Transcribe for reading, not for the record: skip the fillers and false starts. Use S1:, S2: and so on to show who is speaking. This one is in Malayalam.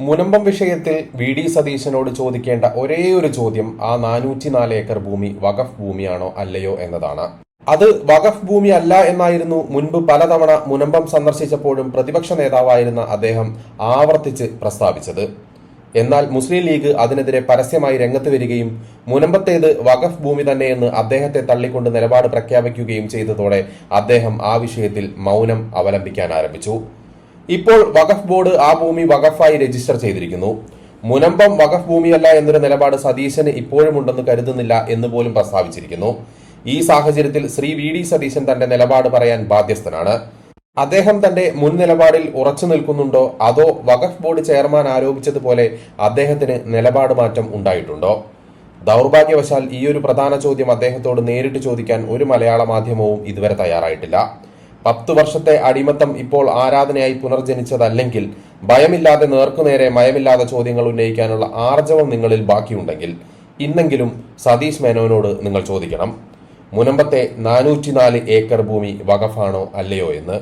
S1: മുനമ്പം വിഷയത്തിൽ വി.ഡി. സതീശനോട് ചോദിക്കേണ്ട ഒരേയൊരു ചോദ്യം ആ 404 ഏക്കർ ഭൂമി വഖഫ് ഭൂമിയാണോ അല്ലയോ എന്നതാണ്. അത് വഖഫ് ഭൂമി അല്ല എന്നായിരുന്നു മുൻപ് പലതവണ മുനമ്പം സന്ദർശിച്ചപ്പോഴും പ്രതിപക്ഷ നേതാവായിരുന്ന അദ്ദേഹം ആവർത്തിച്ച് പ്രസ്താവിച്ചത്. എന്നാൽ മുസ്ലിം ലീഗ് അതിനെതിരെ പരസ്യമായി രംഗത്ത് വരികയും മുനമ്പത്തേത് വഖഫ് ഭൂമി തന്നെയെന്ന് അദ്ദേഹത്തെ തള്ളിക്കൊണ്ട് നിലപാട് പ്രഖ്യാപിക്കുകയും ചെയ്തതോടെ അദ്ദേഹം ആ വിഷയത്തിൽ മൗനം അവലംബിക്കാൻ ആരംഭിച്ചു. ഇപ്പോൾ വഖഫ് ബോർഡ് ആ ഭൂമി വഖഫായി രജിസ്റ്റർ ചെയ്തിരിക്കുന്നു. മുനമ്പം വഖഫ് ഭൂമിയല്ല എന്നൊരു നിലപാട് സതീശന് ഇപ്പോഴുമുണ്ടെന്ന് കരുതുന്നില്ല എന്ന് പോലും പ്രസ്താവിച്ചിരിക്കുന്നു. ഈ സാഹചര്യത്തിൽ ശ്രീ വി.ഡി. സതീശൻ തന്റെ നിലപാട് പറയാൻ ബാധ്യസ്ഥനാണ്. അദ്ദേഹം തന്റെ മുൻ നിലപാടിൽ ഉറച്ചു നിൽക്കുന്നുണ്ടോ, അതോ വഖഫ് ബോർഡ് ചെയർമാൻ ആരോപിച്ചതുപോലെ അദ്ദേഹത്തിന് നിലപാട് മാറ്റം ഉണ്ടായിട്ടുണ്ടോ? ദൗർഭാഗ്യവശാൽ ഈയൊരു പ്രധാന ചോദ്യം അദ്ദേഹത്തോട് നേരിട്ട് ചോദിക്കാൻ ഒരു മലയാള മാധ്യമവും ഇതുവരെ തയ്യാറായിട്ടില്ല. 10 വർഷത്തെ അടിമത്തം ഇപ്പോൾ ആരാധനയായി പുനർജനിച്ചതല്ലെങ്കിൽ ഭയമില്ലാതെ നേർക്കുനേരെ മയമില്ലാതെ ചോദ്യങ്ങൾ ഉന്നയിക്കാനുള്ള ആർജവം നിങ്ങളിൽ ബാക്കിയുണ്ടെങ്കിൽ ഇന്നെങ്കിലും സതീഷ് മേനോനോട് നിങ്ങൾ ചോദിക്കണം, മുനമ്പത്തെ 404 ഏക്കർ ഭൂമി വഖഫാണോ അല്ലയോ എന്ന്.